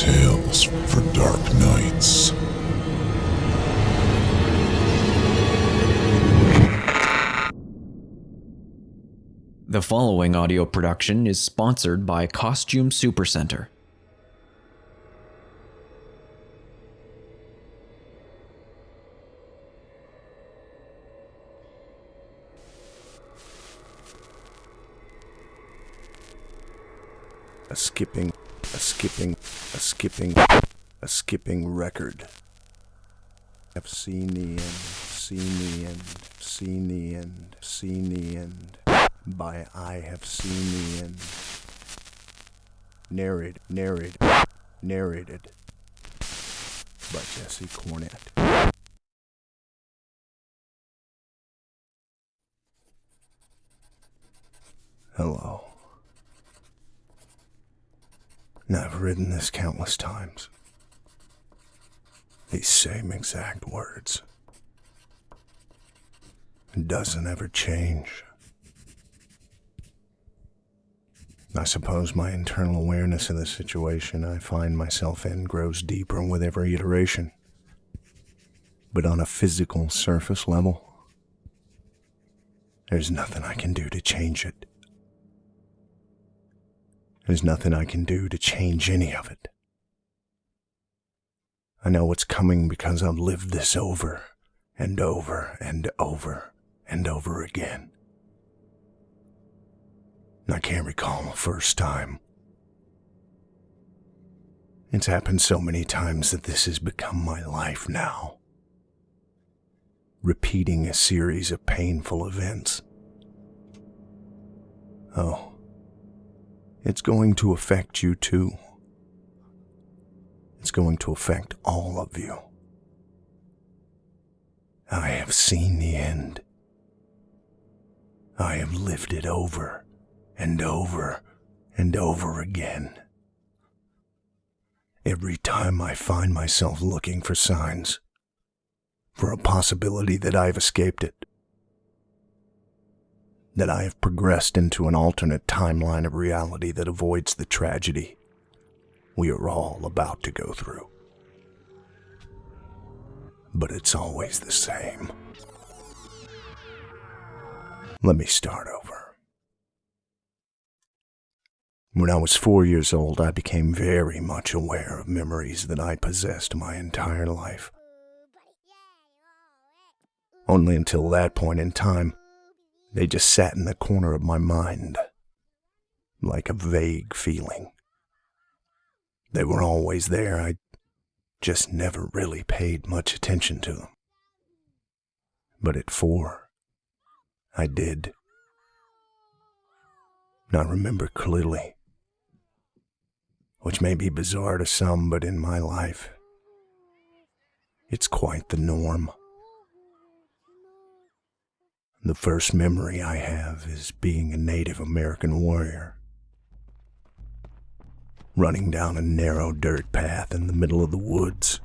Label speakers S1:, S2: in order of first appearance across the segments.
S1: Tales for Dark Nights.
S2: The following audio production is sponsored by Costume Supercenter.
S3: A skipping record. I've seen the end. By I have seen the end. Narrated by Jesse Cornett. Hello. Now, I've written this countless times. These same exact words. It doesn't ever change. I suppose my internal awareness of the situation I find myself in grows deeper with every iteration. But on a physical surface level, there's nothing I can do to change it. There's nothing I can do to change any of it. I know what's coming because I've lived this over and over and over and over again. I can't recall the first time. It's happened so many times that this has become my life now. Repeating a series of painful events. Oh, it's going to affect you too. It's going to affect all of you. I have seen the end. I have lived it over and over and over again. Every time I find myself looking for signs, for a possibility that I've escaped it, that I have progressed into an alternate timeline of reality that avoids the tragedy we are all about to go through. But it's always the same. Let me start over. When I was 4 years old, I became very much aware of memories that I possessed my entire life. Only until that point in time, they just sat in the corner of my mind, like a vague feeling. They were always there, I just never really paid much attention to them. But at 4, I did. I remember clearly, which may be bizarre to some, but in my life, it's quite the norm. The first memory I have is being a Native American warrior, running down a narrow dirt path in the middle of the woods.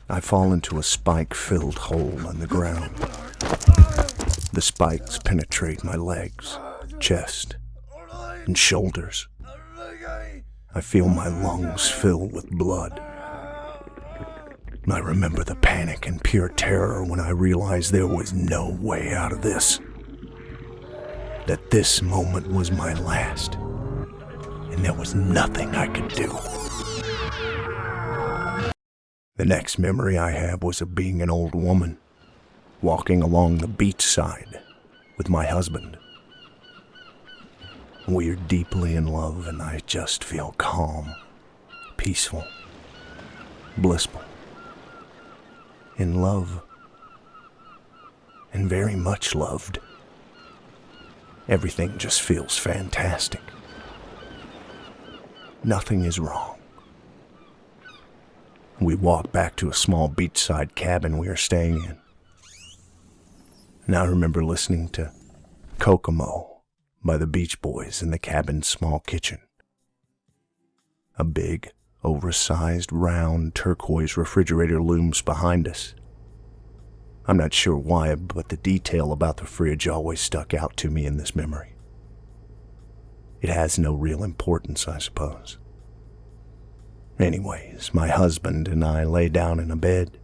S3: I fall into a spike-filled hole in the ground. The spikes penetrate my legs, chest, and shoulders. I feel my lungs fill with blood. I remember the panic and pure terror when I realized there was no way out of this. That this moment was my last, and there was nothing I could do. The next memory I have was of being an old woman, walking along the beach side with my husband. We're deeply in love, and I just feel calm, peaceful, blissful, in love, and very much loved. Everything just feels fantastic. Nothing is wrong. We walk back to a small beachside cabin we are staying in. And I remember listening to Kokomo by the Beach Boys in the cabin's small kitchen. A big, oversized, round, turquoise refrigerator looms behind us. I'm not sure why, but the detail about the fridge always stuck out to me in this memory. It has no real importance, I suppose. Anyways, my husband and I lay down in a bed.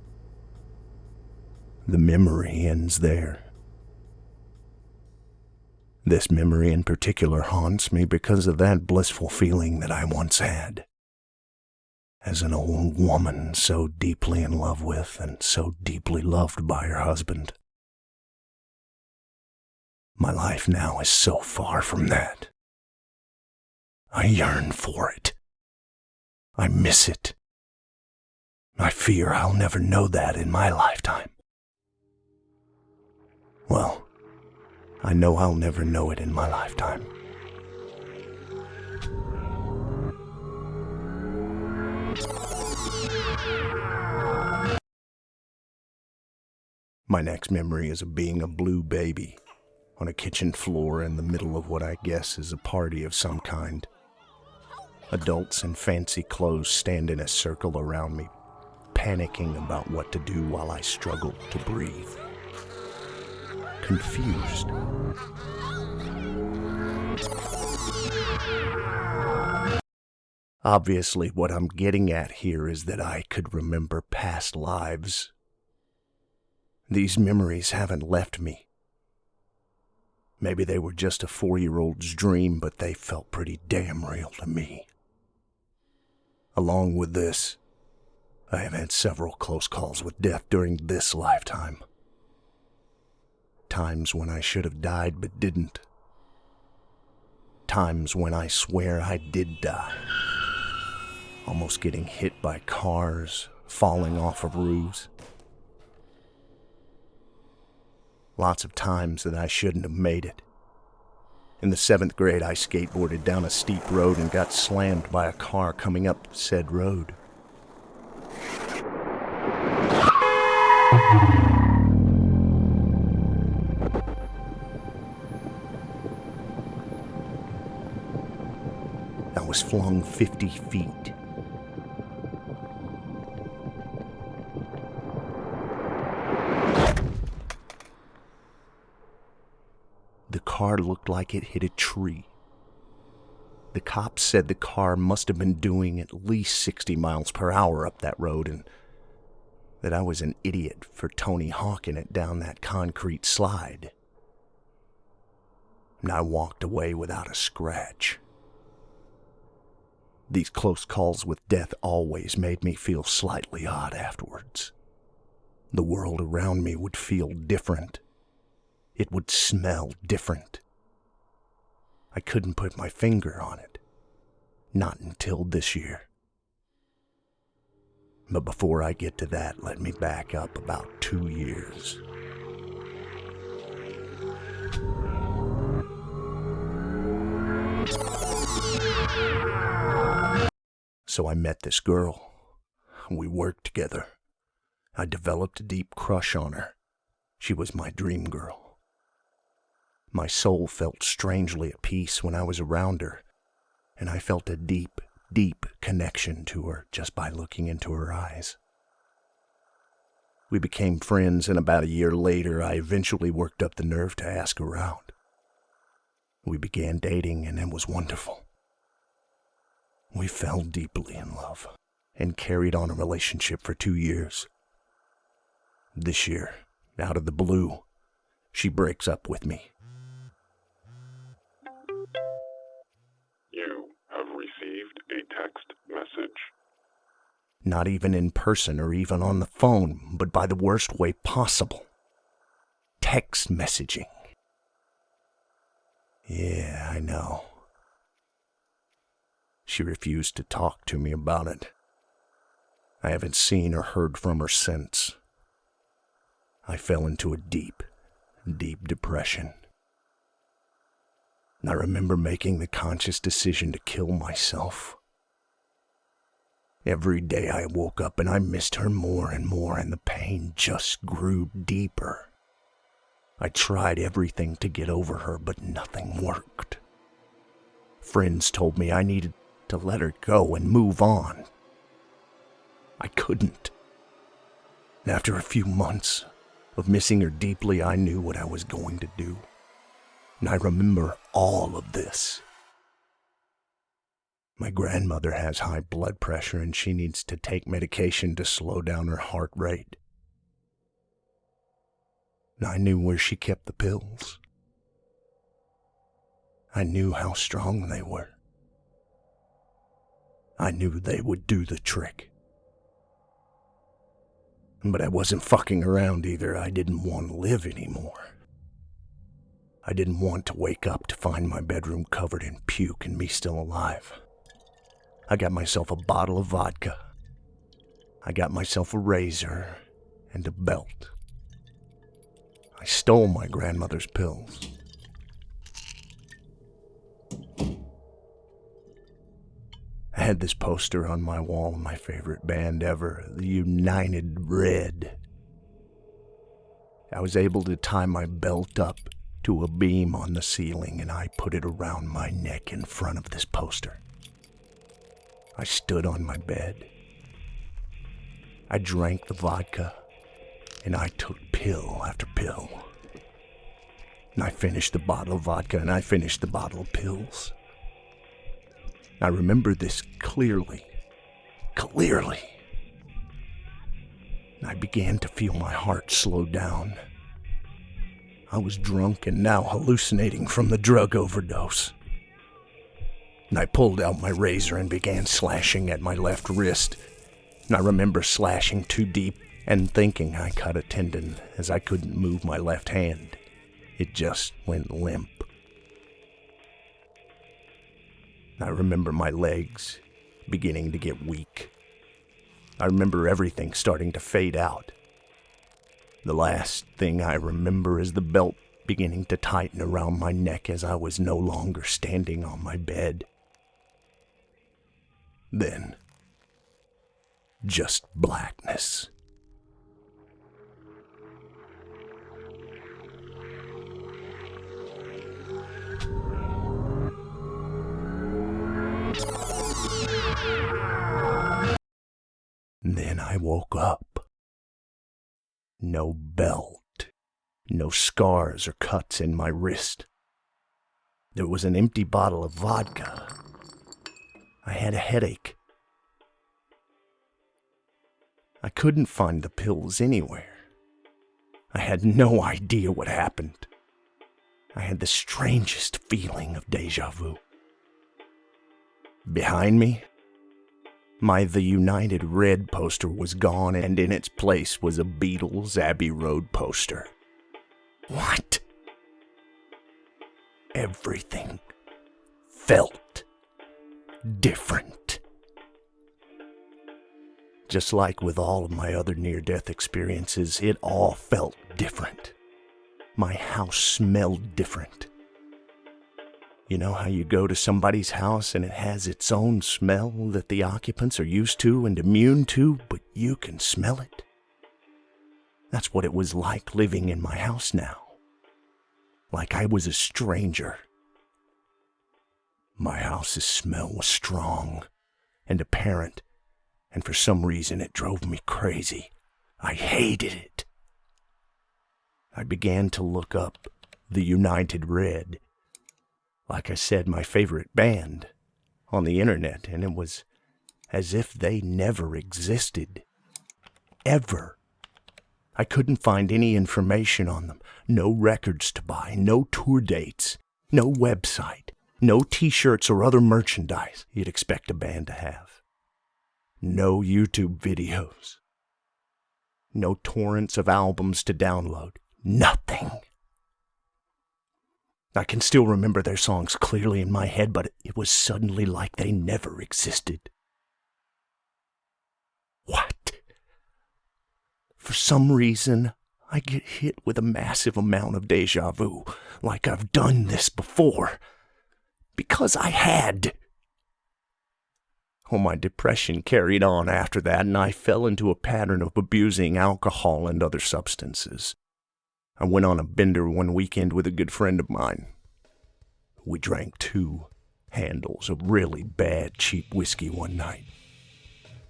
S3: The memory ends there. This memory in particular haunts me because of that blissful feeling that I once had. As an old woman so deeply in love with and so deeply loved by her husband. My life now is so far from that. I yearn for it. I miss it. I fear I'll never know that in my lifetime. Well, I know I'll never know it in my lifetime. My next memory is of being a blue baby on a kitchen floor in the middle of what I guess is a party of some kind. Adults in fancy clothes stand in a circle around me, panicking about what to do while I struggle to breathe. Confused. Obviously, what I'm getting at here is that I could remember past lives. These memories haven't left me. Maybe they were just a 4-year-old's dream, but they felt pretty damn real to me. Along with this, I have had several close calls with death during this lifetime. Times when I should have died but didn't. Times when I swear I did die. Almost getting hit by cars, falling off of roofs. Lots of times that I shouldn't have made it. In the 7th grade, I skateboarded down a steep road and got slammed by a car coming up said road. I was flung 50 feet. The car looked like it hit a tree. The cops said the car must have been doing at least 60 miles per hour up that road, and that I was an idiot for Tony Hawking it down that concrete slide. And I walked away without a scratch. These close calls with death always made me feel slightly odd afterwards. The world around me would feel different. It would smell different. I couldn't put my finger on it. Not until this year. But before I get to that, let me back up about 2 years. So I met this girl. We worked together. I developed a deep crush on her. She was my dream girl. My soul felt strangely at peace when I was around her, and I felt a deep, deep connection to her just by looking into her eyes. We became friends, and about a year later, I eventually worked up the nerve to ask her out. We began dating, and it was wonderful. We fell deeply in love and carried on a relationship for 2 years. This year, out of the blue, she breaks up with me.
S4: You have received a text message.
S3: Not even in person or even on the phone, but by the worst way possible. Text messaging. Yeah, I know. She refused to talk to me about it. I haven't seen or heard from her since. I fell into a deep, deep depression. I remember making the conscious decision to kill myself. Every day I woke up and I missed her more and more, and the pain just grew deeper. I tried everything to get over her, but nothing worked. Friends told me I needed to let her go and move on. I couldn't. After a few months of missing her deeply, I knew what I was going to do. And I remember all of this. My grandmother has high blood pressure and she needs to take medication to slow down her heart rate. I knew where she kept the pills. I knew how strong they were. I knew they would do the trick. But I wasn't fucking around either. I didn't want to live anymore. I didn't want to wake up to find my bedroom covered in puke and me still alive. I got myself a bottle of vodka. I got myself a razor and a belt. I stole my grandmother's pills. I had this poster on my wall of my favorite band ever, the United Red. I was able to tie my belt up to a beam on the ceiling and I put it around my neck in front of this poster. I stood on my bed. I drank the vodka and I took pill after pill. And I finished the bottle of vodka and I finished the bottle of pills. I remember this clearly. And I began to feel my heart slow down. I was drunk and now hallucinating from the drug overdose. And I pulled out my razor and began slashing at my left wrist. And I remember slashing too deep and thinking I cut a tendon as I couldn't move my left hand. It just went limp. I remember my legs beginning to get weak. I remember everything starting to fade out. The last thing I remember is the belt beginning to tighten around my neck as I was no longer standing on my bed. Then, just blackness. Then I woke up. No belt, no scars or cuts in my wrist. There was an empty bottle of vodka. I had a headache. I couldn't find the pills anywhere. I had no idea what happened. I had the strangest feeling of deja vu. Behind me, the United Red poster was gone, and in its place was a Beatles Abbey Road poster. What? Everything felt different. Just like with all of my other near-death experiences, it all felt different. My house smelled different. You know how you go to somebody's house and it has its own smell that the occupants are used to and immune to, but you can smell it? That's what it was like living in my house now. Like I was a stranger. My house's smell was strong and apparent, and for some reason it drove me crazy. I hated it. I began to look up the United Red, like I said, my favorite band, on the internet, and it was as if they never existed. Ever. I couldn't find any information on them. No records to buy, no tour dates, no website, no t-shirts or other merchandise you'd expect a band to have. No YouTube videos. No torrents of albums to download. Nothing. I can still remember their songs clearly in my head, but it was suddenly like they never existed. What? For some reason, I get hit with a massive amount of deja vu, like I've done this before. Because I had. Well, my depression carried on after that, and I fell into a pattern of abusing alcohol and other substances. I went on a bender one weekend with a good friend of mine. We drank 2 handles of really bad, cheap whiskey one night.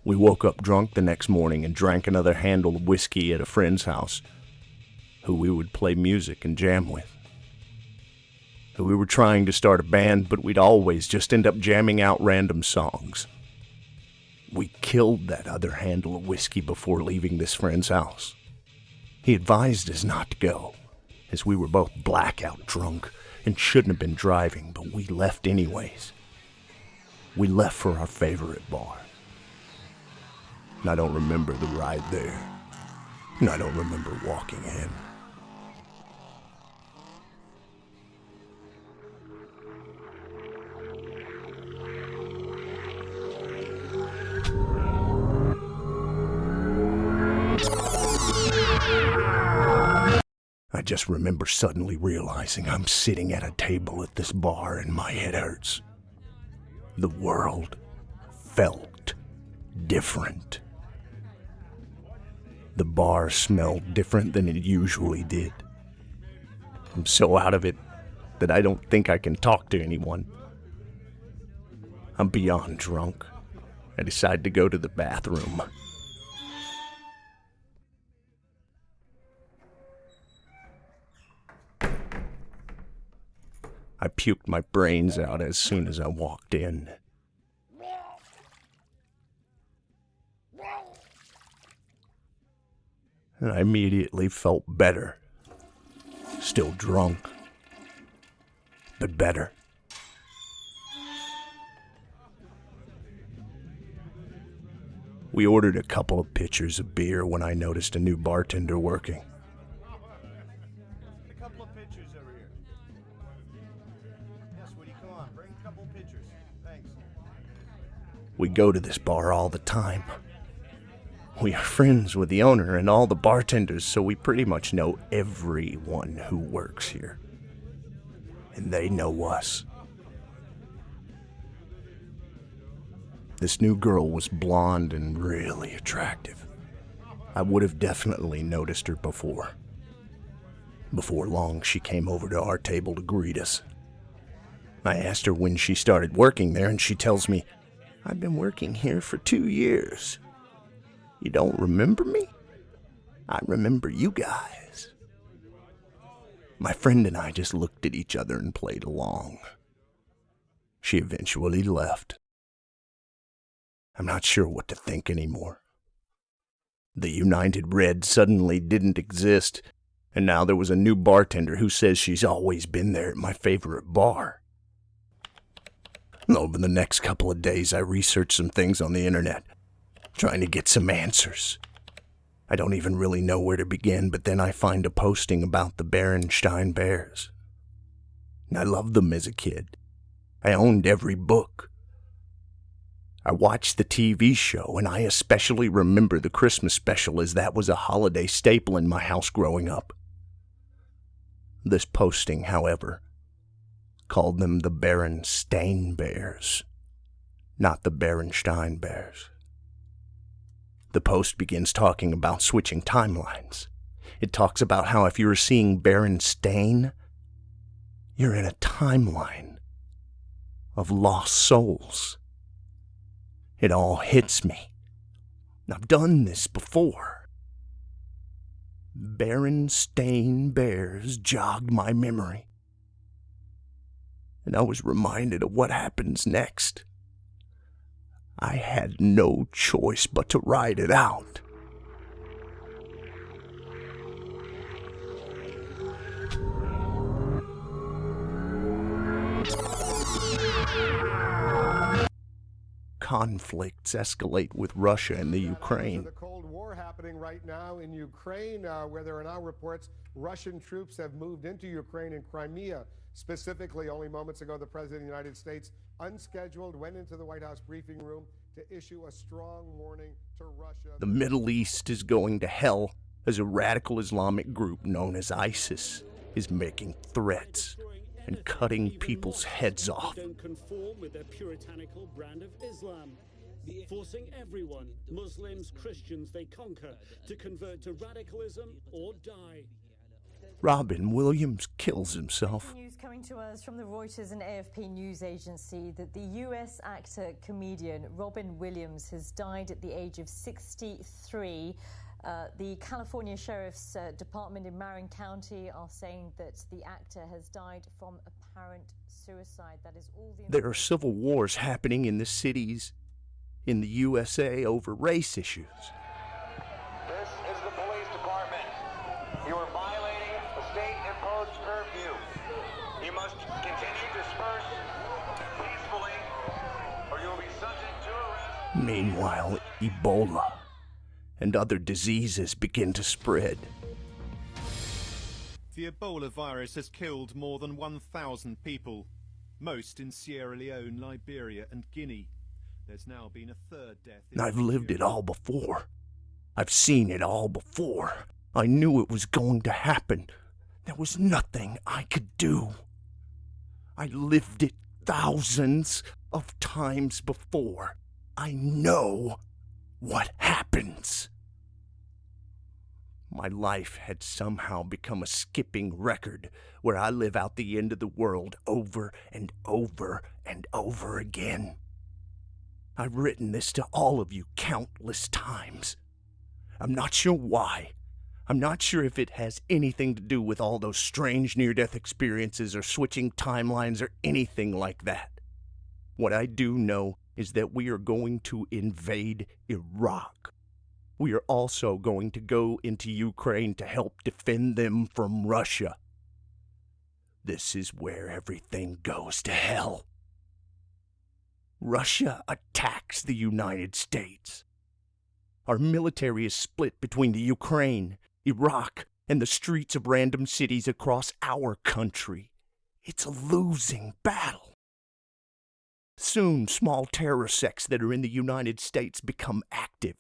S3: We woke up drunk the next morning and drank another handle of whiskey at a friend's house, who we would play music and jam with. We were trying to start a band, but we'd always just end up jamming out random songs. We killed that other handle of whiskey before leaving this friend's house. He advised us not to go, as we were both blackout drunk and shouldn't have been driving, but we left anyways. We left for our favorite bar. And I don't remember the ride there, and I don't remember walking in. I just remember suddenly realizing I'm sitting at a table at this bar and my head hurts. The world felt different. The bar smelled different than it usually did. I'm so out of it that I don't think I can talk to anyone. I'm beyond drunk. I decide to go to the bathroom. I puked my brains out as soon as I walked in. And I immediately felt better. Still drunk, but better. We ordered a couple of pitchers of beer when I noticed a new bartender working.
S5: A couple of pitchers over here. Yes, Woody, come on, bring a couple pitchers. Thanks.
S3: We go to this bar all the time. We are friends with the owner and all the bartenders, so we pretty much know everyone who works here. And they know us. This new girl was blonde and really attractive. I would have definitely noticed her before. Before long, she came over to our table to greet us. I asked her when she started working there, and she tells me, "I've been working here for 2 years. You don't remember me? I remember you guys." My friend and I just looked at each other and played along. She eventually left. I'm not sure what to think anymore. The United Red suddenly didn't exist, and now there was a new bartender who says she's always been there at my favorite bar. Over the next couple of days, I researched some things on the internet, trying to get some answers. I don't even really know where to begin, but then I find a posting about the Berenstain Bears. And I loved them as a kid. I owned every book. I watched the TV show, and I especially remember the Christmas special, as that was a holiday staple in my house growing up. This posting, however, called them the Berenstain Bears, not the Berenstain Bears. The post begins talking about switching timelines. It talks about how if you're seeing Berenstain, you're in a timeline of lost souls. It all hits me. I've done this before. Berenstain Bears jogged my memory. And I was reminded of what happens next. I had no choice but to ride it out. Conflicts escalate with Russia and the Ukraine.
S5: The Cold War happening right now in Ukraine, where there are now reports Russian troops have moved into Ukraine and Crimea. Specifically, only moments ago, the President of the United States, unscheduled, went into the White House briefing room to issue a strong warning to Russia.
S3: The Middle East is going to hell as a radical Islamic group known as ISIS is making threats and cutting people's heads off.
S6: Don't conform with their puritanical brand of Islam, forcing everyone, Muslims, Christians they conquer, to convert to radicalism or die.
S3: Robin Williams kills himself.
S7: News coming to us from the Reuters and AFP news agency that the US actor-comedian Robin Williams has died at the age of 63. The California Sheriff's Department in Marin County are saying that the actor has died from apparent suicide. That is all the...
S3: There are civil wars happening in the cities in the USA over race issues.
S8: This is the police department. You are violating a state-imposed curfew. You must continue to disperse peacefully, or you will be subject to arrest.
S3: Meanwhile, Ebola and other diseases begin to spread.
S9: The Ebola virus has killed more than 1,000 people, most in Sierra Leone, Liberia, and Guinea. There's now been a third death.
S3: I've lived it all before. I've seen it all before. I knew it was going to happen. There was nothing I could do. I lived it thousands of times before. I know what happens. My life had somehow become a skipping record where I live out the end of the world over and over and over again. I've written this to all of you countless times. I'm not sure why. I'm not sure if it has anything to do with all those strange near-death experiences or switching timelines or anything like that. What I do know is that we are going to invade Iraq. We are also going to go into Ukraine to help defend them from Russia. This is where everything goes to hell. Russia attacks the United States. Our military is split between the Ukraine, Iraq, and the streets of random cities across our country. It's a losing battle. Soon, small terror sects that are in the United States become active,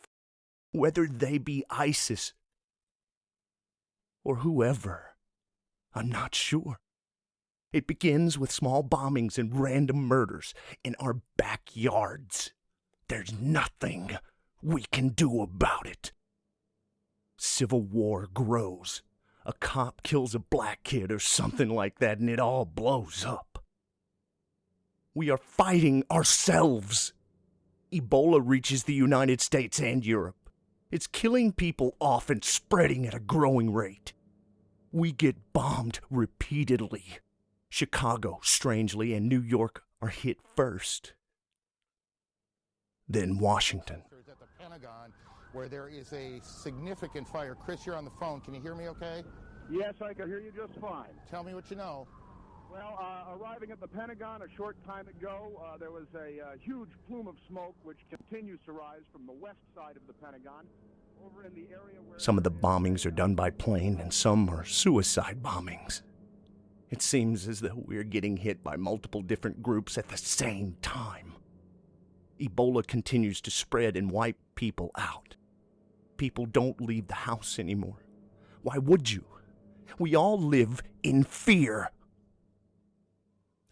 S3: whether they be ISIS or whoever. I'm not sure. It begins with small bombings and random murders in our backyards. There's nothing we can do about it. Civil war grows. A cop kills a black kid or something like that, and it all blows up. We are fighting ourselves. Ebola reaches the United States and Europe. It's killing people off and spreading at a growing rate. We get bombed repeatedly. Chicago, strangely, and New York are hit first. Then Washington.
S10: At the Pentagon, where there is a significant fire. Chris, you're on the phone. Can you hear me okay?
S11: Yes, I can hear you just fine.
S10: Tell me what you know.
S11: Well, arriving at the Pentagon a short time ago, there was a huge plume of smoke which continues to rise from the west side of the Pentagon. Over in the area where
S3: Some of the bombings are done by plane, and some are suicide bombings. It seems as though we're getting hit by multiple different groups at the same time. Ebola continues to spread and wipe people out. People don't leave the house anymore. Why would you? We all live in fear.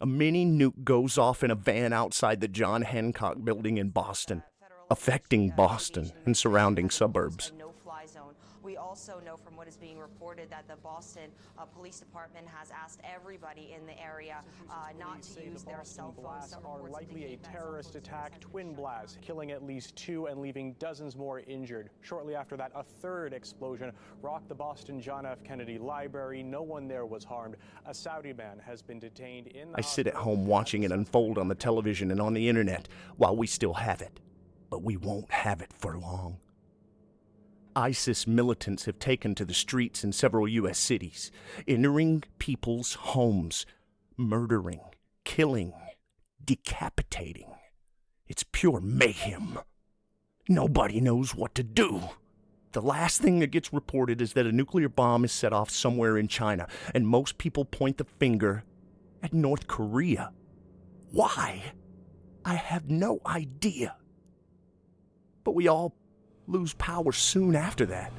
S3: A mini nuke goes off in a van outside the John Hancock building in Boston, affecting Boston and surrounding suburbs.
S12: No-fly zone. We also know from what is being reported that the Boston Police Department has asked everybody in the area not to use their cell phones.
S13: Blasts are likely a terrorist attack, twin blasts, killing at least 2 and leaving dozens more injured. Shortly after that, a third explosion rocked the Boston John F. Kennedy Library. No one there was harmed. A Saudi man has been detained in the
S3: I sit at home watching it unfold on the television and on the internet while we still have it. But we won't have it for long. ISIS militants have taken to the streets in several U.S. cities, entering people's homes, murdering, killing, decapitating. It's pure mayhem. Nobody knows what to do. The last thing that gets reported is that a nuclear bomb is set off somewhere in China, and most people point the finger at North Korea. Why? I have no idea. But we all lose power soon after that.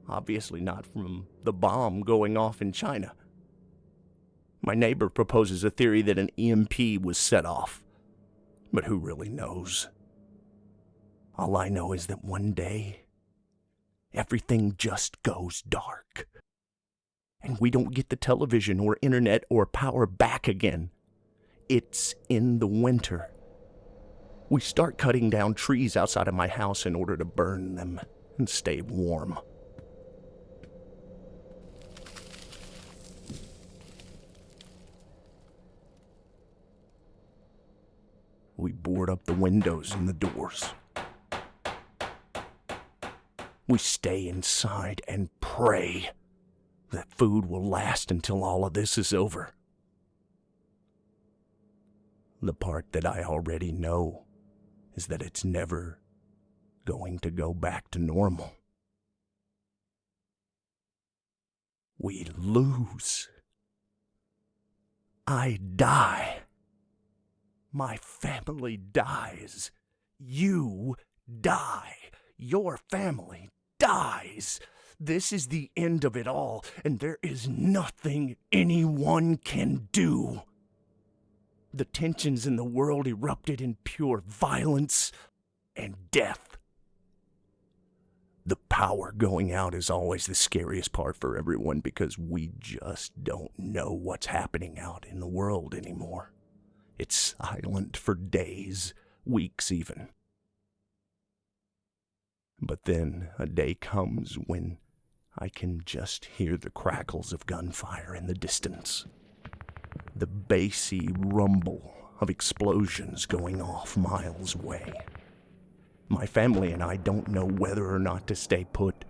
S3: Obviously not from the bomb going off in China. My neighbor proposes a theory that an EMP was set off. But who really knows? All I know is that one day, everything just goes dark. And we don't get the television or internet or power back again. it's in the winter. We start cutting down trees outside of my house in order to burn them and stay warm. We board up the windows and the doors. We stay inside and pray that food will last until all of this is over. The part that I already know is that it's never going to go back to normal. We lose. I die. My family dies. You die. Your family dies. This is the end of it all, and there is nothing anyone can do. The tensions in the world erupted in pure violence and death. The power going out is always the scariest part for everyone because we just don't know what's happening out in the world anymore. It's silent for days, weeks even. But then a day comes when I can just hear the crackles of gunfire in the distance. The bassy rumble of explosions going off miles away. My family and I don't know whether or not to stay put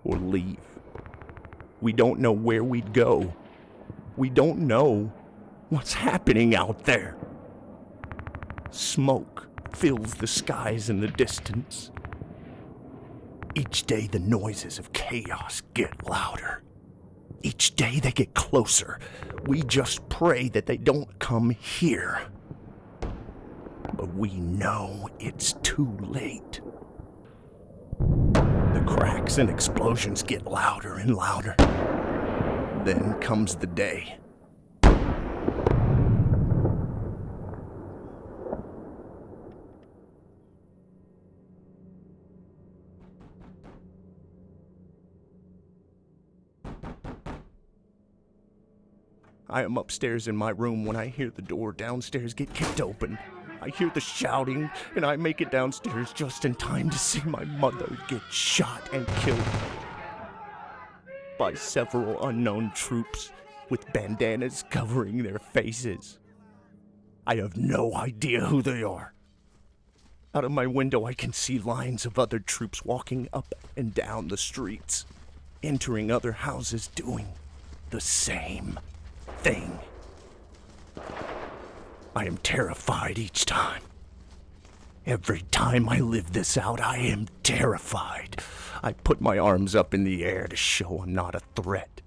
S3: or leave. We don't know where we'd go. We don't know what's happening out there. Smoke fills the skies in the distance. Each day the noises of chaos get louder. Each day they get closer. We just pray that they don't come here. But we know it's too late. The cracks and explosions get louder and louder. Then comes the day. I am upstairs in my room when I hear the door downstairs get kicked open. I hear the shouting, and I make it downstairs just in time to see my mother get shot and killed by several unknown troops with bandanas covering their faces. I have no idea who they are. Out of my window, I can see lines of other troops walking up and down the streets, entering other houses doing the same thing. I am terrified each time. Every time I live this out, I am terrified. I put my arms up in the air to show I'm not a threat.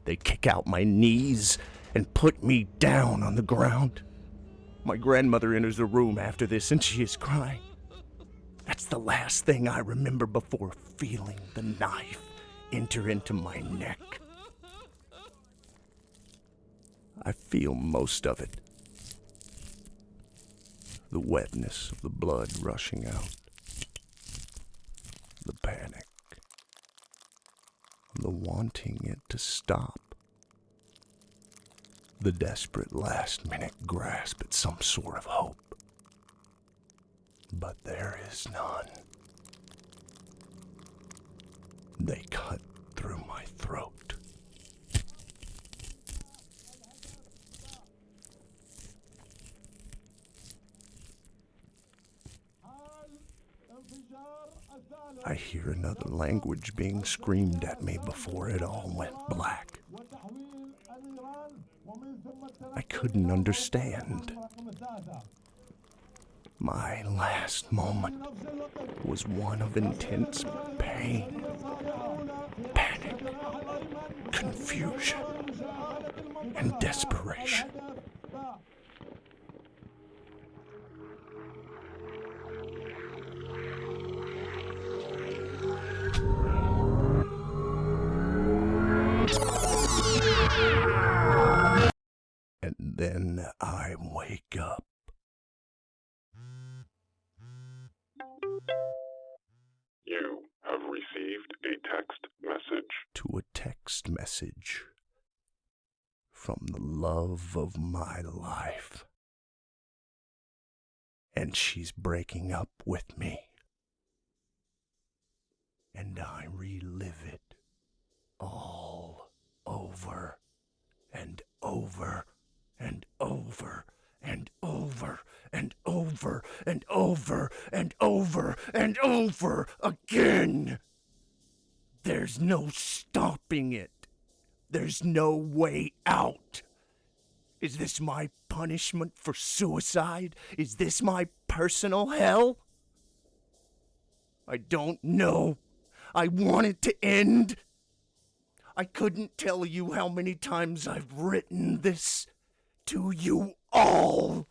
S3: They kick out my knees and put me down on the ground. My grandmother enters the room after this and she is crying. That's the last thing I remember before feeling the knife enter into my neck. I feel most of it. The wetness of the blood rushing out. The panic. The wanting it to stop. The desperate last-minute grasp at some sort of hope. But there is none. They cut through my throat. I hear another language being screamed at me before it all went black. I couldn't understand. My last moment was one of intense pain, panic, confusion, and desperation. And then I wake up.
S4: You have received a text message.
S3: To a text message from the love of my life. and she's breaking up with me. And I relive it all over and over and over and over and over and over and over and over again. There's no stopping it. There's no way out. Is this my punishment for suicide? Is this my personal hell? I don't know. I want it to end. I couldn't tell you how many times I've written this to you all.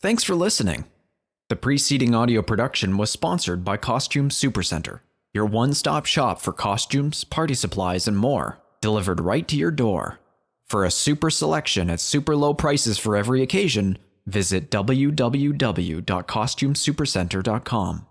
S2: Thanks for listening. The preceding audio production was sponsored by Costume Supercenter, your one-stop shop for costumes, party supplies, and more, delivered right to your door. For a super selection at super low prices for every occasion, visit www.costumesupercenter.com.